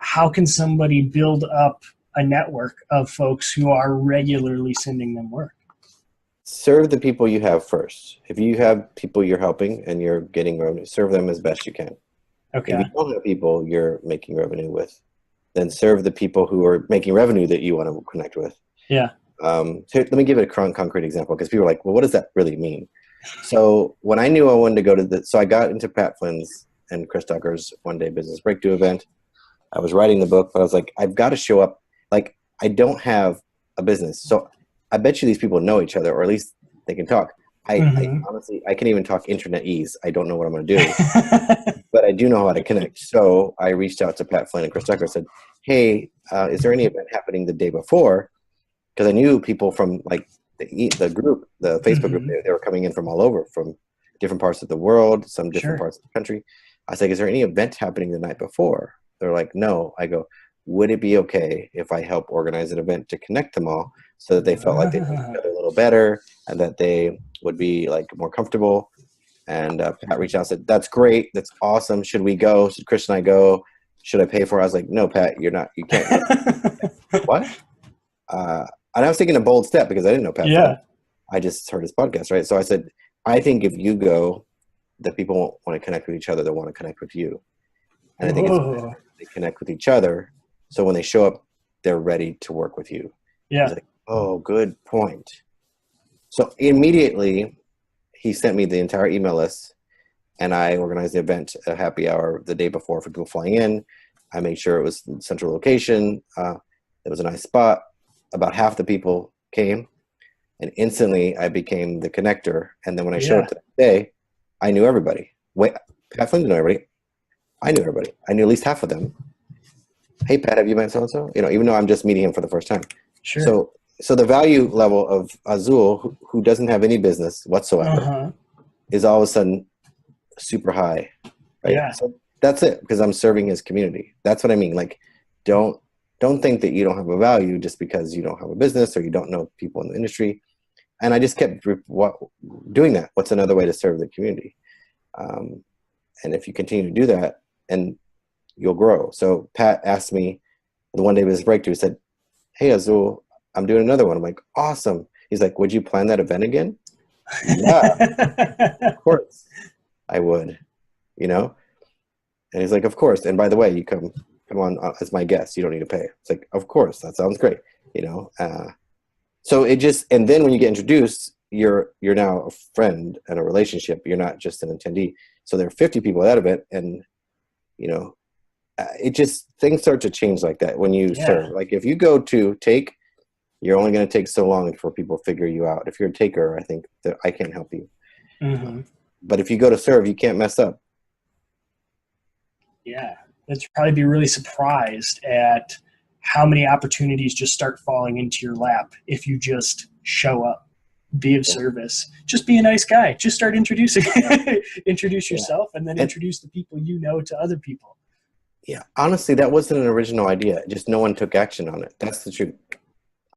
how can somebody build up a network of folks who are regularly sending them work? Serve the people you have first. If you have people you're helping and you're getting revenue, serve them as best you can. Okay. If you don't have people you're making revenue with, then serve the people who are making revenue that you want to connect with. Yeah. So let me give it a concrete example, because people are like, well, what does that really mean? So when I knew I wanted to go to so I got into Pat Flynn's and Chris Tucker's One Day Business Breakthrough event. I was writing the book, but I was like, I've got to show up. Like, I don't have a business. So I bet you these people know each other, or at least they can talk. I honestly, I can't even talk internetese. I don't know what I'm going to do, but I do know how to connect. So I reached out to Pat Flynn and Chris Tucker and said, hey, is there any event happening the day before? Because I knew people from like the group, the Facebook group, they were coming in from all over, from different parts of the world, some different parts of the country. I was like, is there any event happening the night before? They're like, no. I go, would it be okay if I help organize an event to connect them all so that they felt like they knew each other a little better and that they would be like more comfortable? And Pat reached out and said, that's great. That's awesome. Should we go? Should Chris and I go? Should I pay for it? I was like, no, Pat, you can't. What? And I was taking a bold step because I didn't know Pat. Yeah. I just heard his podcast, right? So I said, I think if you go, that people won't want to connect with each other. They'll want to connect with you. And I think it's better if they connect with each other, so when they show up, they're ready to work with you. Yeah. I was like, oh, good point. So immediately, he sent me the entire email list, and I organized the event, a happy hour the day before for people flying in. I made sure it was in central location. It was a nice spot. About half the people came, and instantly I became the connector. And then when I showed up the next day, I knew everybody. Wait, Pat Flynn didn't know everybody. I knew everybody. I knew at least half of them. Hey, Pat, have you met so-and-so? You know, even though I'm just meeting him for the first time. Sure. So the value level of Azul, who doesn't have any business whatsoever, is all of a sudden super high. Right? Yeah. So that's it, because I'm serving his community. That's what I mean. Like, don't think that you don't have a value just because you don't have a business or you don't know people in the industry. And I just kept doing that. What's another way to serve the community? And if you continue to do that, and you'll grow. So Pat asked me the One Day Business Breakthrough, he said, hey, Azul, I'm doing another one. I'm like, awesome. He's like, would you plan that event again? Yeah, of course I would, you know? And he's like, of course. And by the way, you come on as my guest. You don't need to pay. It's like, of course, that sounds great, you know? So it just, and then when you get introduced, you're now a friend and a relationship. You're not just an attendee. So there are 50 people at that event, and, you know, it just, things start to change like that when you serve. Like if you go to take, you're only going to take so long before people figure you out. If you're a taker, I think that I can't help you. But if you go to serve, you can't mess up. Yeah. You'd probably be really surprised at how many opportunities just start falling into your lap if you just show up, be of service, just be a nice guy, just start introduce yourself, and then introduce the people you know to other people. Yeah, honestly, that wasn't an original idea. Just no one took action on it. That's the truth.